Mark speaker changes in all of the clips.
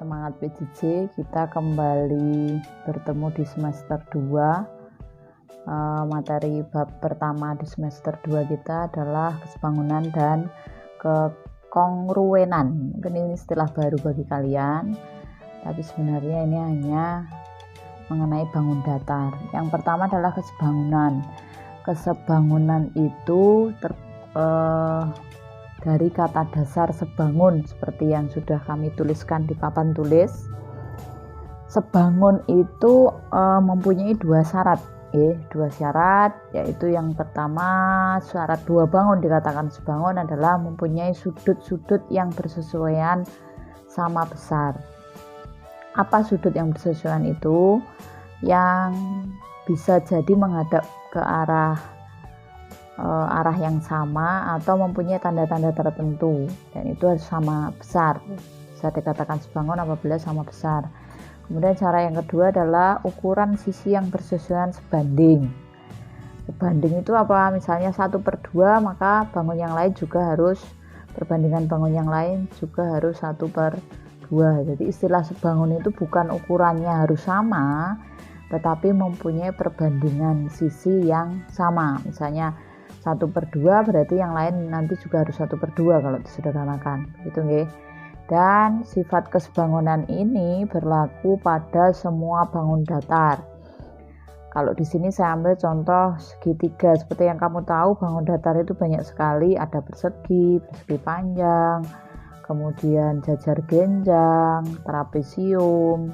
Speaker 1: Semangat PJJ, kita kembali bertemu di semester 2. Materi bab pertama di semester 2 kita adalah kesebangunan dan kekongruenan. Mungkin ini istilah baru bagi kalian, tapi sebenarnya ini hanya mengenai bangun datar. Yang pertama adalah kesebangunan. Kesebangunan itu dari kata dasar sebangun, seperti yang sudah kami tuliskan di papan tulis. Sebangun itu mempunyai dua syarat, yaitu yang pertama, syarat dua bangun dikatakan sebangun adalah mempunyai sudut-sudut yang bersesuaian sama besar. Apa sudut yang bersesuaian itu? Yang bisa jadi menghadap ke arah yang sama atau mempunyai tanda-tanda tertentu, dan itu harus sama besar. Bisa dikatakan sebangun apabila sama besar. Kemudian cara yang kedua adalah ukuran sisi yang bersesuaian sebanding. Sebanding itu apa? Misalnya 1/2, maka bangun yang lain juga harus, perbandingan bangun yang lain juga harus 1/2. Jadi istilah sebangun itu bukan ukurannya harus sama, tetapi mempunyai perbandingan sisi yang sama. Misalnya 1/2 berarti yang lain nanti juga harus 1/2 kalau disederhanakan, gitu nggih. Dan sifat kesebangunan ini berlaku pada semua bangun datar. Kalau di sini saya ambil contoh segitiga. Seperti yang kamu tahu, bangun datar itu banyak sekali, ada persegi panjang, kemudian jajar genjang, trapesium,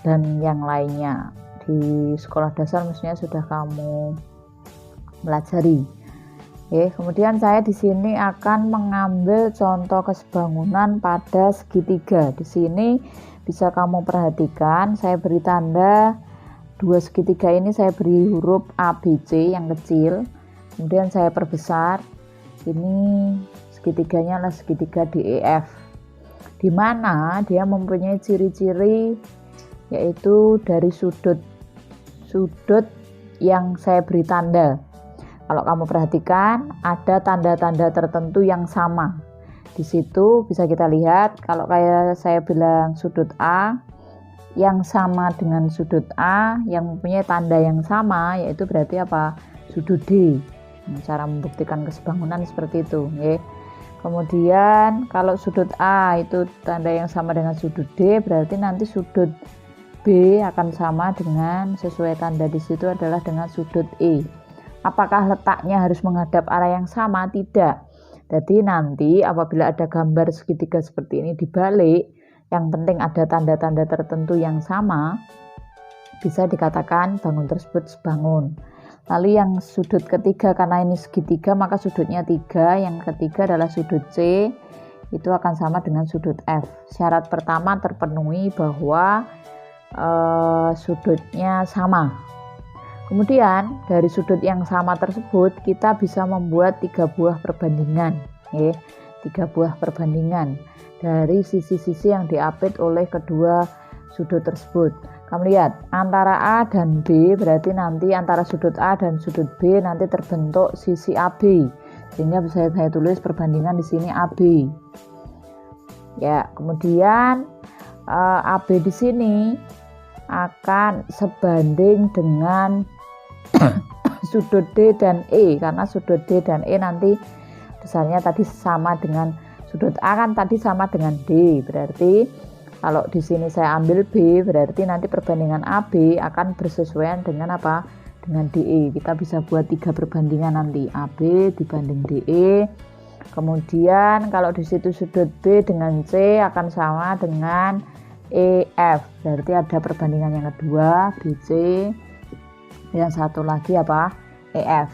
Speaker 1: dan yang lainnya. Di sekolah dasar mestinya sudah kamu pelajari. Kemudian saya di sini akan mengambil contoh kesebangunan pada segitiga. Di sini bisa kamu perhatikan, saya beri tanda dua segitiga ini, saya beri huruf ABC yang kecil, kemudian saya perbesar. Ini segitiganya adalah segitiga DEF, di mana dia mempunyai ciri-ciri, yaitu dari sudut yang saya beri tanda. Kalau kamu perhatikan, ada tanda-tanda tertentu yang sama. Di situ bisa kita lihat, kalau kayak saya bilang sudut A, yang sama dengan sudut A, yang mempunyai tanda yang sama, yaitu berarti apa? Sudut D. Cara membuktikan kesebangunan seperti itu. Kemudian kalau sudut A itu tanda yang sama dengan sudut D, berarti nanti sudut B akan sama dengan, sesuai tanda di situ adalah dengan sudut E. Apakah letaknya harus menghadap arah yang sama? Tidak. Jadi nanti apabila ada gambar segitiga seperti ini dibalik, yang penting ada tanda-tanda tertentu yang sama, bisa dikatakan bangun tersebut sebangun. Lalu yang sudut ketiga, karena ini segitiga maka sudutnya 3, yang ketiga adalah sudut C, itu akan sama dengan sudut F. Syarat pertama terpenuhi bahwa sudutnya sama. Kemudian dari sudut yang sama tersebut kita bisa membuat 3 buah perbandingan, 3 buah perbandingan dari sisi-sisi yang diapit oleh kedua sudut tersebut. Kamu lihat antara A dan B, berarti nanti antara sudut A dan sudut B nanti terbentuk sisi AB, sehingga bisa saya tulis perbandingan di sini AB. Kemudian AB di sini akan sebanding dengan sudut D dan E, karena sudut D dan E nanti besarnya tadi sama dengan sudut A, kan tadi sama dengan D, berarti kalau di sini saya ambil B, berarti nanti perbandingan AB akan bersesuaian dengan apa? Dengan DE. Kita bisa buat 3 perbandingan nanti, AB dibanding DE. Kemudian kalau di situ sudut B dengan C akan sama dengan EF, berarti ada perbandingan yang kedua BC, yang satu lagi apa? EF.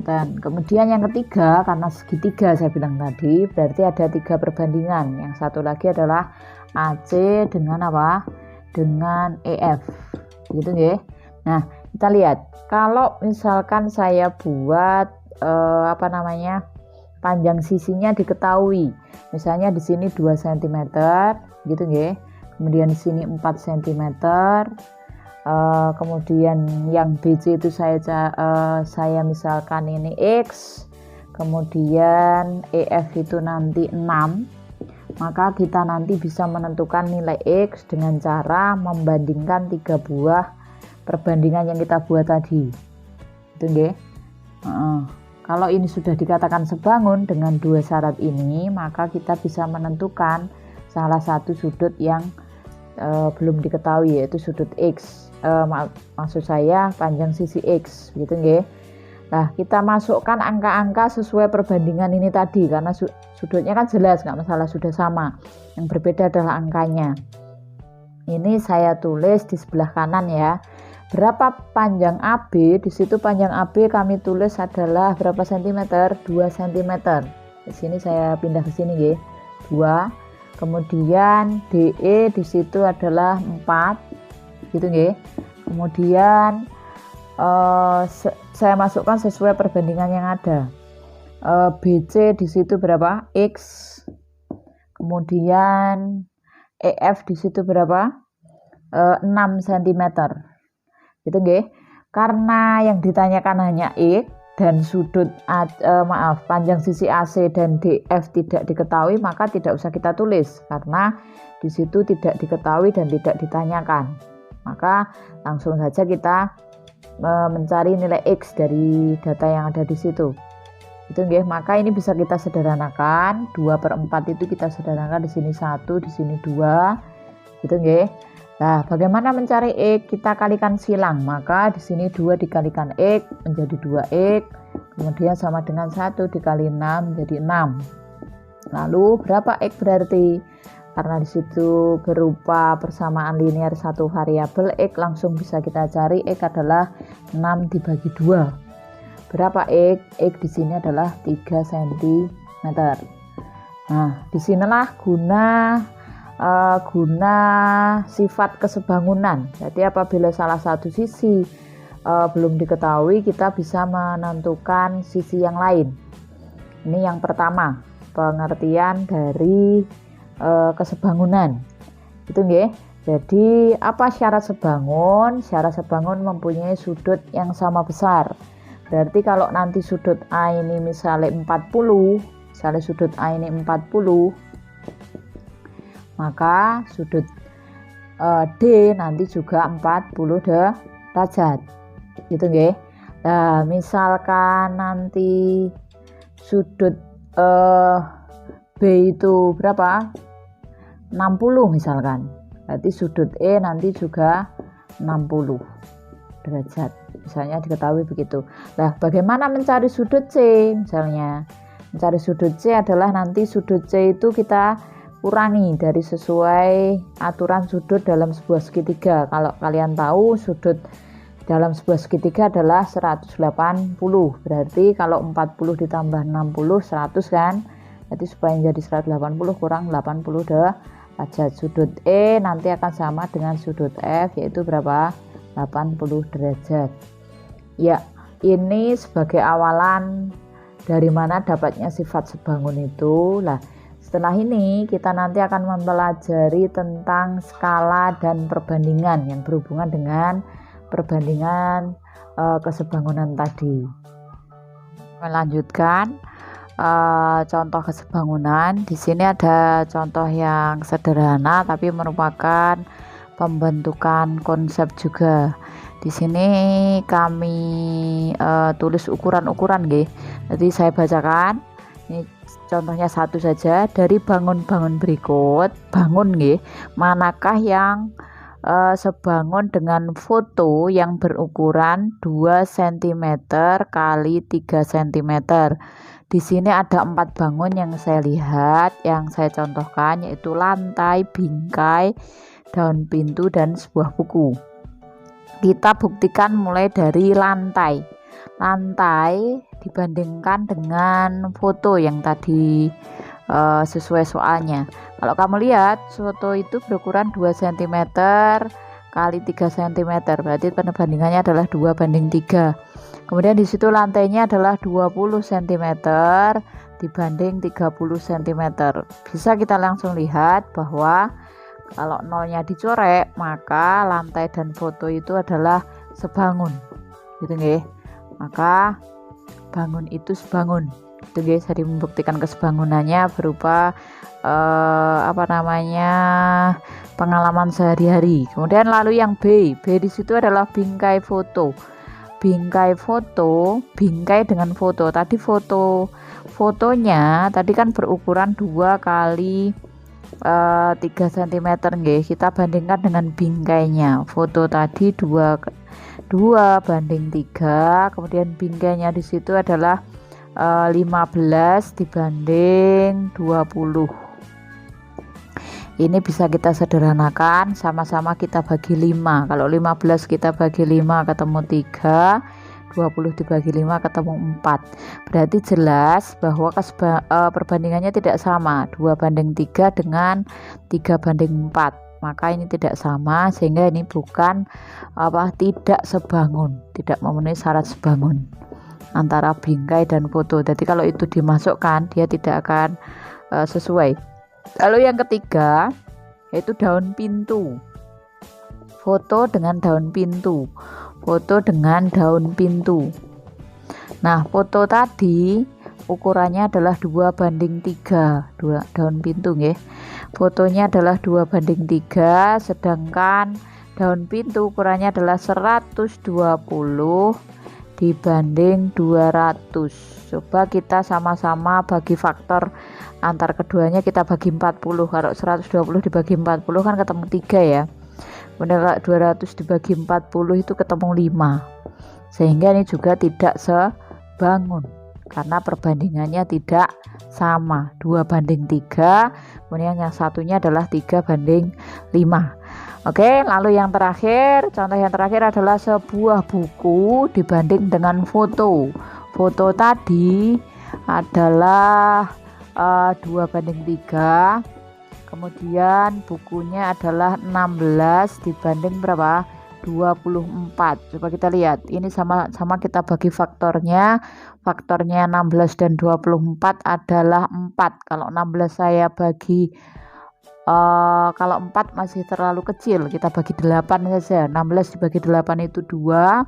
Speaker 1: Dan kemudian yang ketiga, karena segitiga saya bilang tadi, berarti ada 3 perbandingan. Yang satu lagi adalah AC dengan apa? Dengan EF, gitu ya. Nah, kita lihat kalau misalkan saya buat panjang sisinya diketahui, misalnya di sini 2 cm, gitu ya. Kemudian di sini 4 cm. Kemudian yang BC itu saya misalkan ini X, kemudian EF itu nanti 6, maka kita nanti bisa menentukan nilai X dengan cara membandingkan 3 buah perbandingan yang kita buat tadi. Itu nggih. Kalau ini sudah dikatakan sebangun dengan 2 syarat ini, maka kita bisa menentukan salah satu sudut yang belum diketahui, yaitu sudut X. Maksud saya panjang sisi X, gitu nggih. Nah, kita masukkan angka-angka sesuai perbandingan ini tadi, karena sudutnya kan jelas, nggak masalah, sudah sama. Yang berbeda adalah angkanya. Ini saya tulis di sebelah kanan ya. Berapa panjang AB? Di situ panjang AB kami tulis adalah berapa cm? 2 cm. Di sini saya pindah ke sini ya. 2. Kemudian DE di situ adalah 4. Gitu nggih. Kemudian saya masukkan sesuai perbandingan yang ada. BC di situ berapa? X. Kemudian EF di situ berapa? 6 cm. Gitu nggih. Karena yang ditanyakan hanya X dan sudut panjang sisi AC dan DF tidak diketahui, maka tidak usah kita tulis karena di situ tidak diketahui dan tidak ditanyakan. Maka langsung saja kita mencari nilai X dari data yang ada di situ. Itu nggih, maka ini bisa kita sederhanakan. 2/4 itu kita sederhanakan, di sini 1, di sini 2. Gitu nggih. Nah, bagaimana mencari X? Kita kalikan silang. Maka di sini 2 dikalikan X menjadi 2X. Kemudian sama dengan 1 dikali 6 menjadi 6. Lalu berapa X berarti? Karena di situ berupa persamaan linear satu variabel, X langsung bisa kita cari. X adalah 6 dibagi 2. Berapa X? X di sini adalah 3 cm. Nah, disinilah guna sifat kesebangunan. Jadi apabila salah satu sisi belum diketahui, kita bisa menentukan sisi yang lain. Ini yang pertama, pengertian dari kesebangunan. Itu nggih. Jadi apa syarat sebangun? Syarat sebangun mempunyai sudut yang sama besar. Berarti kalau nanti sudut A ini misalnya 40, misalnya sudut A ini 40, maka sudut D nanti juga 40 derajat. Gitu nggih. Nah, misalkan nanti sudut B itu berapa? 60 misalkan. Berarti sudut E nanti juga 60 derajat. Misalnya diketahui begitu. Nah, bagaimana mencari sudut C? Misalnya, mencari sudut C adalah nanti sudut C itu kita kurangi dari sesuai aturan sudut dalam sebuah segitiga. Kalau kalian tahu, sudut dalam sebuah segitiga adalah 180. Berarti kalau 40 ditambah 60, 100 kan? Jadi supaya menjadi 180 kurang 80 derajat. Sudut E nanti akan sama dengan sudut F, yaitu berapa? 80 derajat. Ya, ini sebagai awalan dari mana dapatnya sifat sebangun itu. Lah, setelah ini kita nanti akan mempelajari tentang skala dan perbandingan yang berhubungan dengan perbandingan kesebangunan tadi. Melanjutkan contoh kesebangunan. Di sini ada contoh yang sederhana tapi merupakan pembentukan konsep juga. Di sini kami tulis ukuran-ukuran nggih. Jadi saya bacakan. Ini contohnya satu saja. Dari bangun-bangun berikut, bangun nggih, manakah yang sebangun dengan foto yang berukuran 2 cm kali 3 cm. Di sini ada 4 bangun yang saya lihat, yang saya contohkan, yaitu lantai, bingkai, daun pintu, dan sebuah buku. Kita buktikan mulai dari lantai. Lantai dibandingkan dengan foto yang tadi sesuai soalnya. Kalau kamu lihat, foto itu berukuran 2 cm kali 3 cm. Berarti perbandingannya adalah 2:3. Kemudian di situ lantainya adalah 20 cm dibanding 30 cm. Bisa kita langsung lihat bahwa kalau nolnya dicorek, maka lantai dan foto itu adalah sebangun. Gitu nggih. Maka bangun itu sebangun. Itu guys, jadi membuktikan kesebangunannya berupa pengalaman sehari-hari. Kemudian lalu yang B di situ adalah bingkai foto. Bingkai dengan foto. Tadi fotonya tadi kan berukuran 2 kali 3 cm nggih. Kita bandingkan dengan bingkainya. Foto tadi 2 banding 3, kemudian bingkainya di situ adalah 15 dibanding 20. Ini bisa kita sederhanakan, sama-sama kita bagi 5. Kalau 15 kita bagi 5 ketemu 3, 20 dibagi 5 ketemu 4. Berarti jelas bahwa perbandingannya tidak sama, 2 banding 3 dengan 3 banding 4. Maka ini tidak sama, sehingga ini bukan tidak sebangun, tidak memenuhi syarat sebangun antara bingkai dan foto. Jadi kalau itu dimasukkan, dia tidak akan sesuai. Lalu yang ketiga yaitu daun pintu. Foto dengan daun pintu. Nah, foto tadi ukurannya adalah 2 banding 3, daun pintu nggih. Fotonya adalah 2 banding 3, sedangkan daun pintu ukurannya adalah 120 dibanding 200. Coba kita sama-sama bagi faktor antar keduanya, kita bagi 40. Kalau 120 dibagi 40 kan ketemu 3 ya. Kemudian 200 dibagi 40 itu ketemu 5. Sehingga ini juga tidak sebangun karena perbandingannya tidak sama, 2 banding 3, kemudian yang satunya adalah 3 banding 5. Oke, lalu yang terakhir, contoh yang terakhir adalah sebuah buku dibanding dengan foto. Foto tadi adalah 2 banding 3, kemudian bukunya adalah 16 dibanding berapa? 24. Coba kita lihat, ini sama-sama kita bagi faktornya 16 dan 24 adalah 4. Kalau 16 saya bagi kalau 4 masih terlalu kecil, kita bagi 8 saja. 16 dibagi 8 itu 2,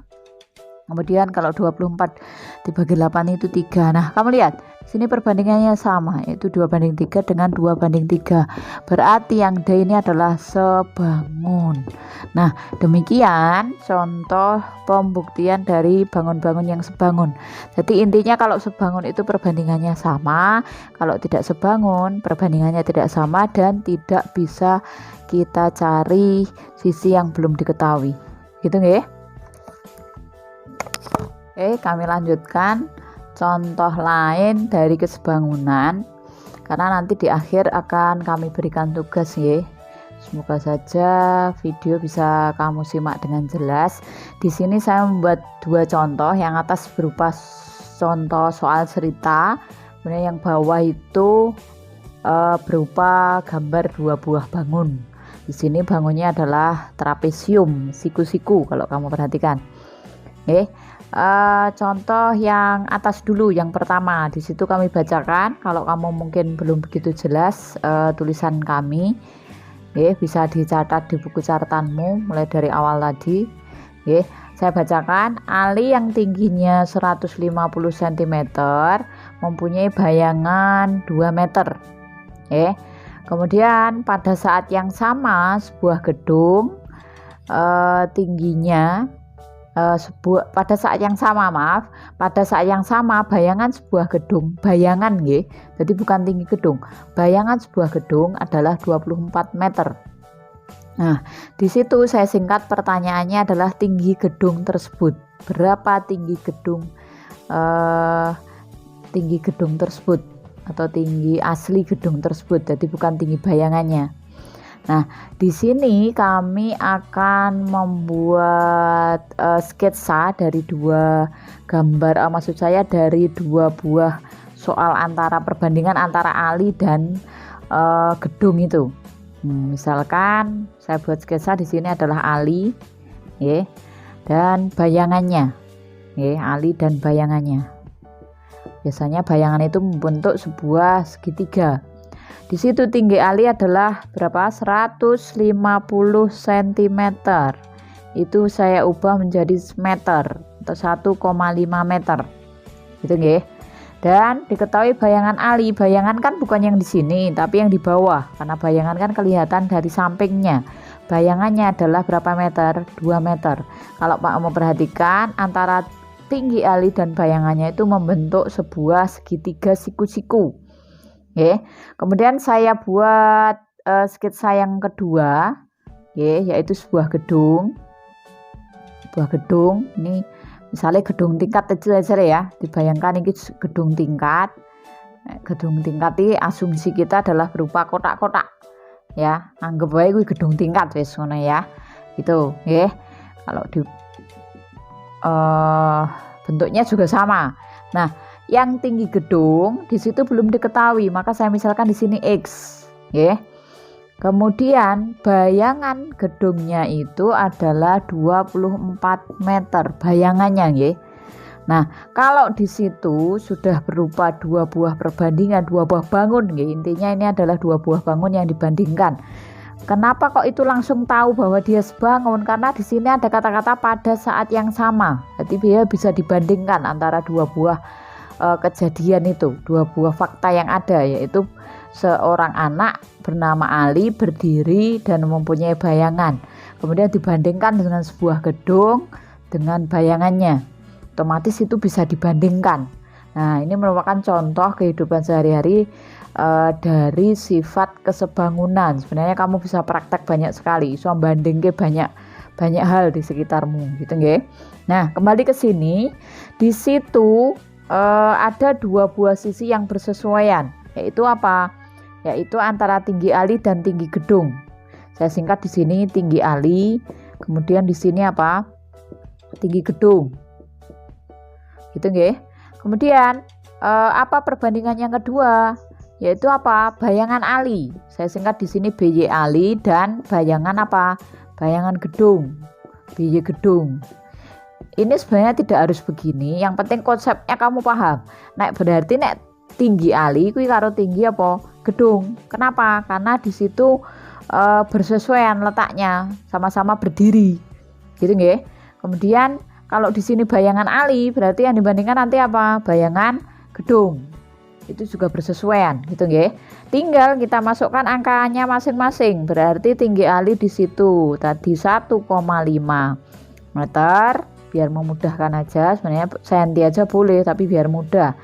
Speaker 1: kemudian kalau 24 dibagi 8 itu 3. Nah, kamu lihat sini perbandingannya sama, yaitu 2 banding 3 dengan 2 banding 3. Berarti yang D ini adalah sebangun. Nah, demikian contoh pembuktian dari bangun-bangun yang sebangun. Jadi intinya kalau sebangun itu perbandingannya sama, kalau tidak sebangun perbandingannya tidak sama dan tidak bisa kita cari sisi yang belum diketahui. Gitu nggih? Oke, kami lanjutkan contoh lain dari kesebangunan, karena nanti di akhir akan kami berikan tugas ya. Semoga saja video bisa kamu simak dengan jelas. Di sini saya membuat 2 contoh, yang atas berupa contoh soal cerita, kemudian yang bawah itu berupa gambar 2 buah bangun. Di sini bangunnya adalah trapesium, siku-siku kalau kamu perhatikan. Contoh yang atas dulu, yang pertama. Di situ kami bacakan. Kalau kamu mungkin belum begitu jelas tulisan kami, bisa dicatat di buku catatanmu mulai dari awal tadi. Saya bacakan. Ali yang tingginya 150 cm mempunyai bayangan 2 meter. Kemudian pada saat yang sama sebuah gedung tingginya pada saat yang sama bayangan sebuah gedung, bayangan nggih. Jadi bukan tinggi gedung. Bayangan sebuah gedung adalah 24 meter. Nah, di situ saya singkat pertanyaannya adalah tinggi gedung tersebut. Berapa tinggi gedung tersebut atau tinggi asli gedung tersebut. Jadi bukan tinggi bayangannya. Nah, di sini kami akan membuat sketsa dari 2 gambar, maksud saya dari 2 buah soal perbandingan antara Ali dan gedung itu. Misalkan saya buat sketsa, di sini adalah Ali, dan bayangannya, Ali dan bayangannya. Biasanya bayangan itu membentuk sebuah segitiga. Di situ tinggi Ali adalah berapa? 150 cm. Itu saya ubah menjadi meter atau 1,5 meter. Gitu nggih. Dan diketahui bayangan Ali, bayangan kan bukan yang di sini tapi yang di bawah, karena bayangan kan kelihatan dari sampingnya. Bayangannya adalah berapa meter? 2 meter. Kalau Pak mau perhatikan, antara tinggi Ali dan bayangannya itu membentuk sebuah segitiga siku-siku. Oke. Kemudian saya buat sketsa yang kedua, yaitu sebuah gedung. Ini misalnya gedung tingkat kecil aja ya, dibayangkan ini gedung tingkat. Gedung tingkat ini asumsi kita adalah berupa kotak-kotak ya, anggap aja gue gedung tingkat wis ngono ya, gitu ya. Kalau di bentuknya juga sama. Nah, yang tinggi gedung di situ belum diketahui, maka saya misalkan di sini X ya. Kemudian bayangan gedungnya itu adalah 24 meter bayangannya ya. Nah, kalau di situ sudah berupa dua buah perbandingan, dua buah bangun ya. Intinya ini adalah dua buah bangun yang dibandingkan. Kenapa kok itu langsung tahu bahwa dia sebangun? Karena di sini ada kata-kata pada saat yang sama. Jadi dia bisa dibandingkan antara dua buah kejadian itu, dua buah fakta yang ada, yaitu seorang anak bernama Ali berdiri dan mempunyai bayangan. Kemudian dibandingkan dengan sebuah gedung dengan bayangannya. Otomatis itu bisa dibandingkan. Nah, ini merupakan contoh kehidupan sehari-hari dari sifat kesebangunan. Sebenarnya kamu bisa praktek banyak sekali, so bandingke banyak hal di sekitarmu, gitu nggih. Nah, kembali ke sini, di situ ada dua buah sisi yang bersesuaian, yaitu apa? Yaitu antara tinggi Ali dan tinggi gedung. Saya singkat di sini tinggi Ali, kemudian di sini apa? Tinggi gedung. Gitu nggih. Kemudian apa perbandingan yang kedua? Yaitu apa? Bayangan Ali. Saya singkat di sini BY Ali dan bayangan apa? Bayangan gedung. BY gedung. Ini sebenarnya tidak harus begini, yang penting konsepnya kamu paham. Nek berarti nek tinggi Ali kuwi karo tinggi apa? Gedung. Kenapa? Karena di situ bersesuaian letaknya, sama-sama berdiri. Gitu nggih. Kemudian kalau di sini bayangan Ali, berarti yang dibandingkan nanti apa? Bayangan gedung. Itu juga bersesuaian, gitu nggih. Tinggal kita masukkan angkanya masing-masing. Berarti tinggi Ali di situ tadi 1,5 meter. Biar memudahkan aja, sebenarnya senti aja boleh, tapi biar mudah.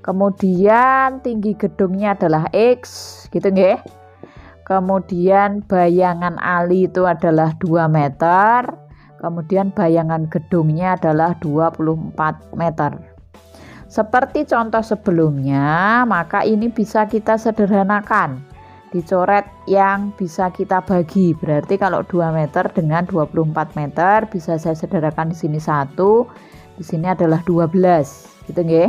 Speaker 1: Kemudian tinggi gedungnya adalah X, gitu nggih. Kemudian bayangan Ali itu adalah 2 meter. Kemudian bayangan gedungnya adalah 24 meter. Seperti contoh sebelumnya, maka ini bisa kita sederhanakan. Dicoret yang bisa kita bagi. Berarti kalau 2 meter dengan 24 meter bisa saya sederhanakan di sini 1, di sini adalah 12, gitu nggih.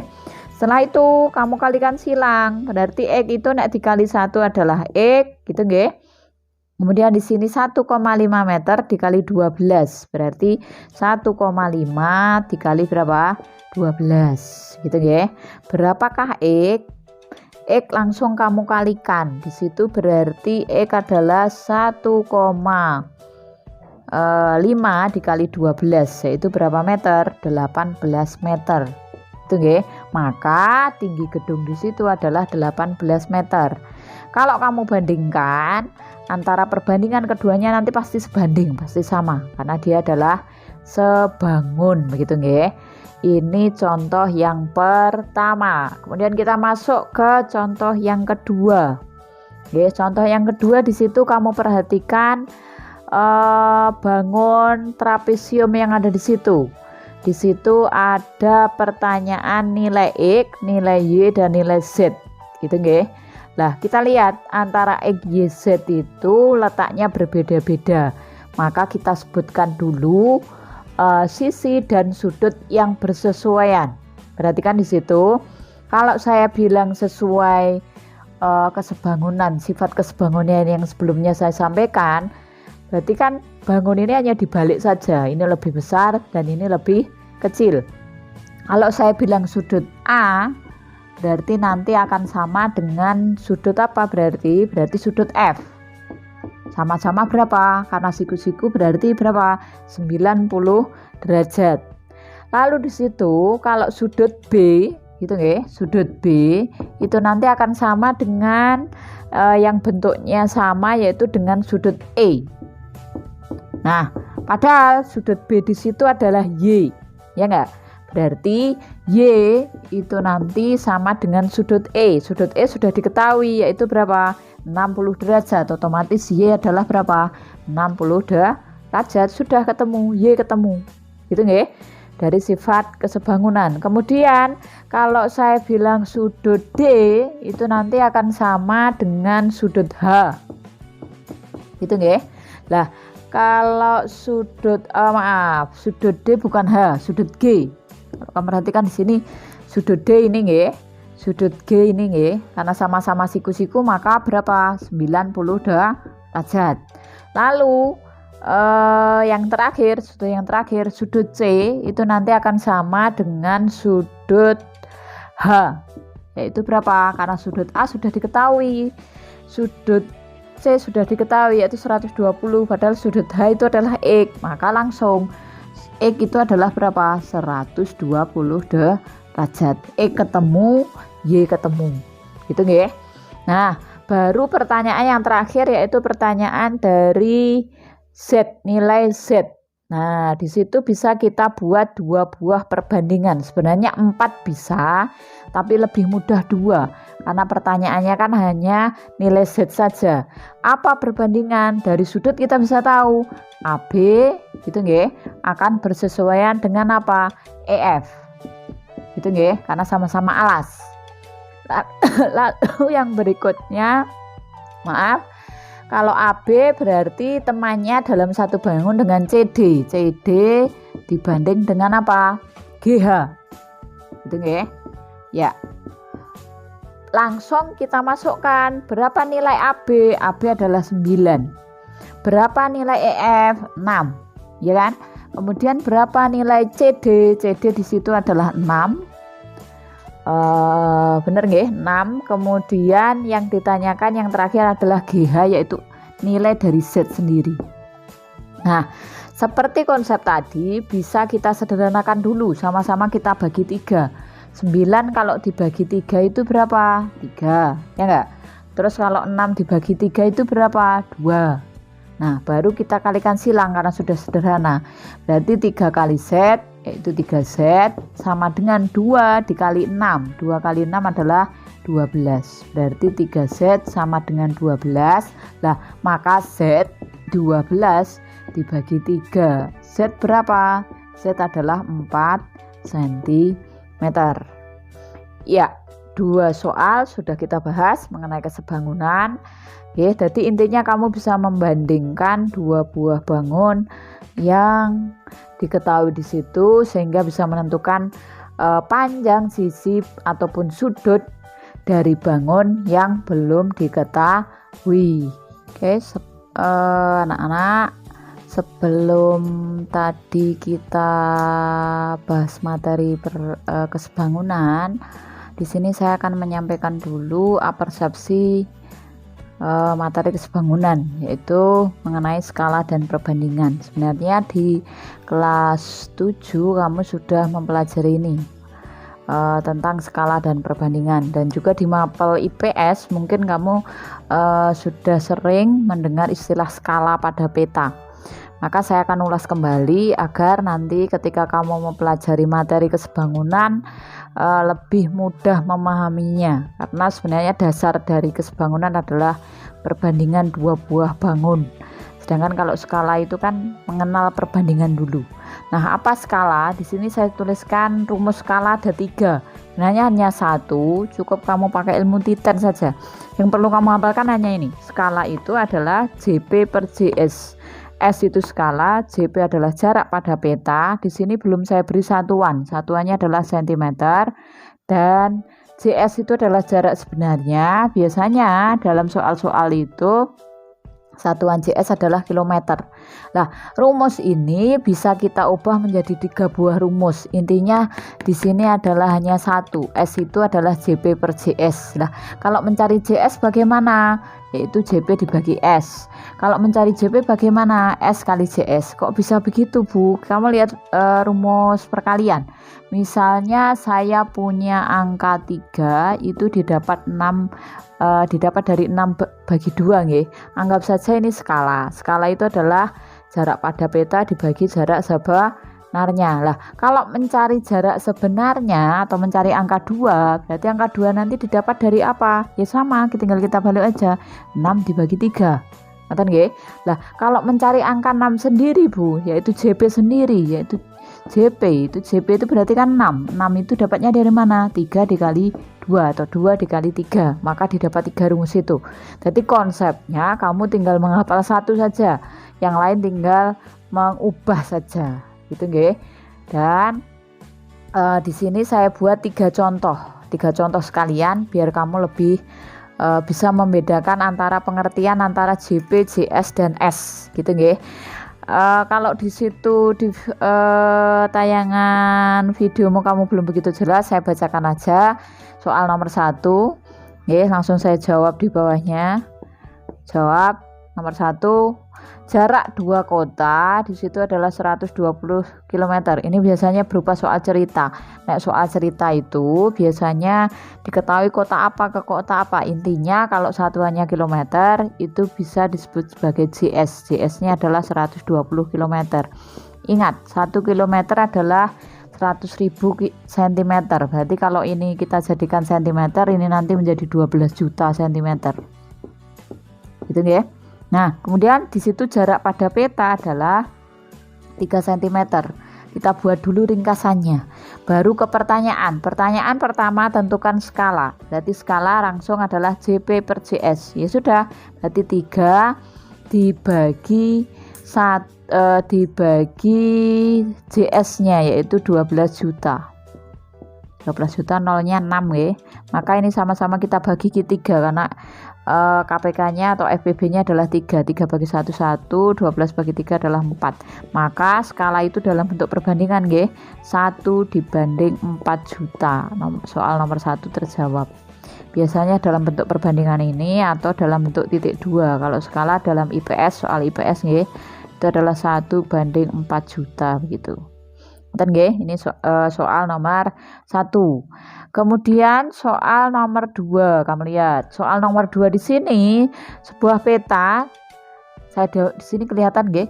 Speaker 1: Setelah itu kamu kalikan silang. Berarti X itu nek dikali 1 adalah X, gitu nggih. Kemudian di sini 1,5 meter dikali 12. Berarti 1,5 dikali berapa? 12, gitu nggih. Berapakah X? X langsung kamu kalikan. Di situ berarti X adalah 1,5 dikali 12, yaitu berapa meter? 18 meter. Itu nggih. Maka tinggi gedung di situ adalah 18 meter. Kalau kamu bandingkan antara perbandingan keduanya nanti pasti sebanding, pasti sama karena dia adalah sebangun, begitu nggih. Ini contoh yang pertama. Kemudian kita masuk ke contoh yang kedua. Oke, contoh yang kedua di situ kamu perhatikan bangun trapesium yang ada di situ. Di situ ada pertanyaan nilai X, nilai Y, dan nilai Z. Gitu nggih. Nah, kita lihat antara X, Y, Z itu letaknya berbeda-beda. Maka kita sebutkan dulu sisi dan sudut yang bersesuaian. Perhatikan di situ. Kalau saya bilang sesuai kesebangunan, sifat kesebangunan yang sebelumnya saya sampaikan, berarti kan bangun ini hanya dibalik saja. Ini lebih besar dan ini lebih kecil. Kalau saya bilang sudut A, berarti nanti akan sama dengan sudut apa? Berarti sudut F. Sama-sama berapa? Karena siku-siku berarti berapa? 90 derajat. Lalu di situ kalau sudut B gitu nggih. Sudut B itu nanti akan sama dengan yang bentuknya sama, yaitu dengan sudut E. Nah, padahal sudut B di situ adalah Y, ya enggak? Berarti Y itu nanti sama dengan sudut E. Sudut E sudah diketahui, yaitu berapa? 60 derajat. Otomatis Y adalah berapa? 60 derajat. Sudah ketemu, Y ketemu. Gitu nggih? Dari sifat kesebangunan. Kemudian kalau saya bilang sudut D itu nanti akan sama dengan sudut H. Gitu nggih? Lah, kalau sudut sudut D bukan H, sudut G. Kalau kamu perhatikan di sini sudut D ini nggih, sudut G ini nggih, karena sama-sama siku-siku maka berapa? 90 derajat. Lalu yang terakhir sudut C itu nanti akan sama dengan sudut H, yaitu berapa? Karena sudut A sudah diketahui, sudut C sudah diketahui yaitu 120, padahal sudut H itu adalah X, maka langsung X itu adalah berapa? 120 derajat. X ketemu, Y ketemu. Gitu nggih. Nah, baru pertanyaan yang terakhir yaitu pertanyaan dari Z, nilai Z. Nah, di situ bisa kita buat 2 buah perbandingan. Sebenarnya 4 bisa, tapi lebih mudah 2. Karena pertanyaannya kan hanya nilai Z saja. Apa perbandingan? Dari sudut kita bisa tahu AB gitu nggih, akan bersesuaian dengan apa? EF. Gitu nggih, karena sama-sama alas. Lalu yang berikutnya, kalau AB berarti temannya dalam satu bangun dengan CD. CD dibanding dengan apa? GH. Gitu nggih? Ya. Langsung kita masukkan berapa nilai AB? AB adalah 9. Berapa nilai EF? 6. Ya kan? Kemudian berapa nilai CD? CD di situ adalah 6. Bener nggih? 6. Kemudian yang ditanyakan yang terakhir adalah GH, yaitu nilai dari Z sendiri. Nah, seperti konsep tadi bisa kita sederhanakan dulu, sama-sama kita bagi 3. 9 kalau dibagi 3 itu berapa? 3, ya enggak? Terus kalau 6 dibagi 3 itu berapa? 2. Nah, baru kita kalikan silang karena sudah sederhana. Berarti 3 kali Z yaitu 3Z sama dengan 2 dikali 6. 2 kali 6 adalah 12. Berarti 3Z sama dengan 12. Lah, maka Z 12 dibagi 3. Z berapa? Z adalah 4 cm. Ya, 2 soal sudah kita bahas mengenai kesebangunan. Ya, jadi intinya kamu bisa membandingkan 2 buah bangun yang diketahui di situ sehingga bisa menentukan panjang sisi ataupun sudut dari bangun yang belum diketahui. Oke, anak-anak, sebelum tadi kita bahas materi kesebangunan, di sini saya akan menyampaikan dulu persepsi materi kesebangunan, yaitu mengenai skala dan perbandingan. Sebenarnya di kelas 7 kamu sudah mempelajari ini tentang skala dan perbandingan, dan juga di mapel IPS mungkin kamu sudah sering mendengar istilah skala pada peta. Maka saya akan ulas kembali agar nanti ketika kamu mempelajari materi kesebangunan lebih mudah memahaminya, karena sebenarnya dasar dari kesebangunan adalah perbandingan 2 buah bangun. Sedangkan kalau skala itu kan mengenal perbandingan dulu. Nah, apa skala? Di sini saya tuliskan rumus skala ada 3. Sebenarnya hanya 1, cukup kamu pakai ilmu titen saja. Yang perlu kamu hafalkan hanya ini. Skala itu adalah JP per JS. S itu skala, JP adalah jarak pada peta. Di sini belum saya beri satuan. Satuannya adalah cm, dan JS itu adalah jarak sebenarnya. Biasanya dalam soal-soal itu satuan JS adalah kilometer. Nah, rumus ini bisa kita ubah menjadi 3 buah rumus. Intinya di sini adalah hanya satu. S itu adalah JP per JS. Nah, kalau mencari JS bagaimana? Yaitu JP dibagi S. Kalau mencari JP bagaimana? S kali JS. Kok bisa begitu, Bu? Kamu lihat rumus perkalian. Misalnya saya punya angka 3 itu didapat 6 didapat dari 6 bagi 2 nggih. Anggap saja ini skala. Skala itu adalah jarak pada peta dibagi jarak sebenarnya. Lah, kalau mencari jarak sebenarnya atau mencari angka 2, berarti angka 2 nanti didapat dari apa? Ya sama, tinggal kita balik aja. 6 dibagi 3. Ngoten nggih. Lah, kalau mencari angka 6 sendiri, Bu, yaitu JP sendiri, yaitu JP itu berarti kan 6. 6 itu dapatnya dari mana? 3 dikali 2 atau 2 dikali 3. Maka didapat 3 rumus itu. Jadi konsepnya kamu tinggal menghafal satu saja. Yang lain tinggal mengubah saja. Gitu nggih. Dan di sini saya buat 3 contoh. 3 contoh sekalian biar kamu lebih bisa membedakan antara pengertian antara JP, JS dan S. Gitu nggih. Kalau di situ di tayangan videomu kamu belum begitu jelas, saya bacakan aja soal nomor 1. Langsung saya jawab di bawahnya. Jawab nomor 1. Jarak 2 kota di situ adalah 120 km. Ini biasanya berupa soal cerita. Nah, soal cerita itu biasanya diketahui kota apa ke kota apa. Intinya kalau satuannya kilometer itu bisa disebut sebagai JS. JS-nya adalah 120 km. Ingat, 1 km adalah 100.000 cm. Berarti kalau ini kita jadikan cm, ini nanti menjadi 12 juta cm. Gitu ya. Nah, kemudian di situ jarak pada peta adalah 3 cm. Kita buat dulu ringkasannya. Baru ke pertanyaan. Pertanyaan pertama tentukan skala. Berarti skala langsung adalah JP per JS. Ya sudah, berarti 3 dibagi JS-nya yaitu 12 juta. 12 juta nolnya 6 ya. Maka ini sama-sama kita bagi 3 karena KPK-nya atau FPB-nya adalah 3 bagi 1, 1, 12 bagi 3 adalah 4. Maka skala itu dalam bentuk perbandingan nggih. 1 dibanding 4 juta. Soal nomor 1 terjawab. Biasanya dalam bentuk perbandingan ini atau dalam bentuk titik 2. Kalau skala dalam IPS, soal IPS nggih, itu adalah 1 banding 4 juta begitu. Ini soal nomor 1. Kemudian soal nomor 2, kamu lihat. Soal nomor 2 di sini sebuah peta. Saya di sini kelihatan nggih.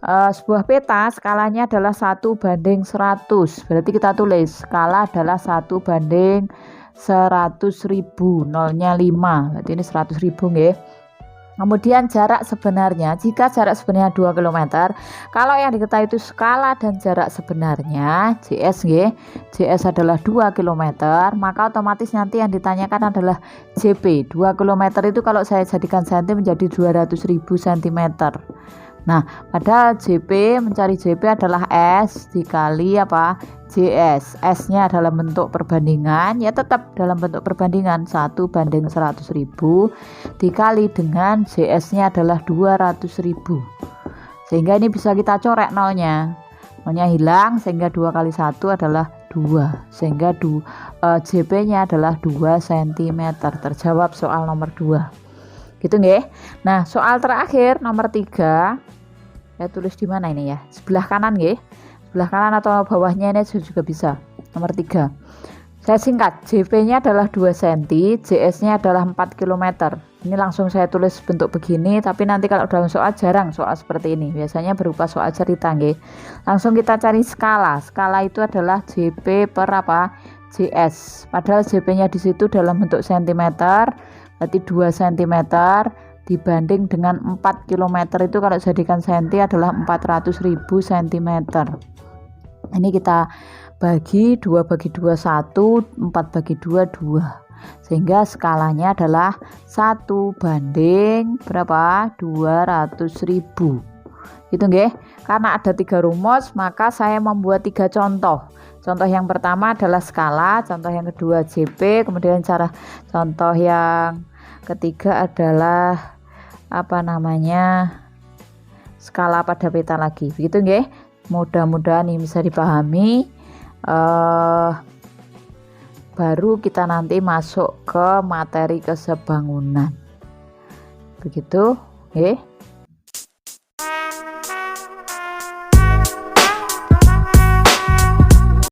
Speaker 1: Sebuah peta skalanya adalah 1 banding 100. Berarti kita tulis skala adalah 1 banding 100.000. Nolnya 5. Berarti ini 100.000 nggih. Kemudian jarak sebenarnya, jika jarak sebenarnya 2 km, kalau yang diketahui itu skala dan jarak sebenarnya, JS nggih, JS adalah 2 km, maka otomatis nanti yang ditanyakan adalah JP. 2 km itu kalau saya jadikan cm menjadi 200.000 cm. Nah, padahal mencari JP adalah S dikali JS. S-nya dalam bentuk perbandingan, ya tetap dalam bentuk perbandingan 1 banding 100.000 dikali dengan JS-nya adalah 200.000. Sehingga ini bisa kita coret nolnya. Nolnya hilang sehingga 2 kali 1 adalah 2. Sehingga JP-nya adalah 2 cm. Terjawab soal nomor 2. Gitu nggih. Nah, soal terakhir nomor 3. Saya tulis di mana ini ya? Sebelah kanan nggih. Sebelah kanan atau bawahnya ini juga bisa. Nomor 3. Saya singkat, JP-nya adalah 2 cm, JS-nya adalah 4 km. Ini langsung saya tulis bentuk begini, tapi nanti kalau dalam soal jarang soal seperti ini. Biasanya berupa soal cerita nggih. Langsung kita cari skala. Skala itu adalah JP per JS. Padahal JP-nya di situ dalam bentuk cm, berarti 2 cm dibanding dengan 4 km itu kalau jadikan senti adalah 400.000 cm. Ini kita bagi 2 bagi 2 1, 4 bagi 2 2. Sehingga skalanya adalah 1 banding berapa? 200.000. Gitu nggih. Karena ada 3 rumus, maka saya membuat 3 contoh. Contoh yang pertama adalah skala, contoh yang kedua JP, kemudian contoh yang ketiga adalah skala pada peta lagi. Begitu nggih. Mudah-mudahan ini bisa dipahami. Baru kita nanti masuk ke materi kesebangunan. Begitu, nggih.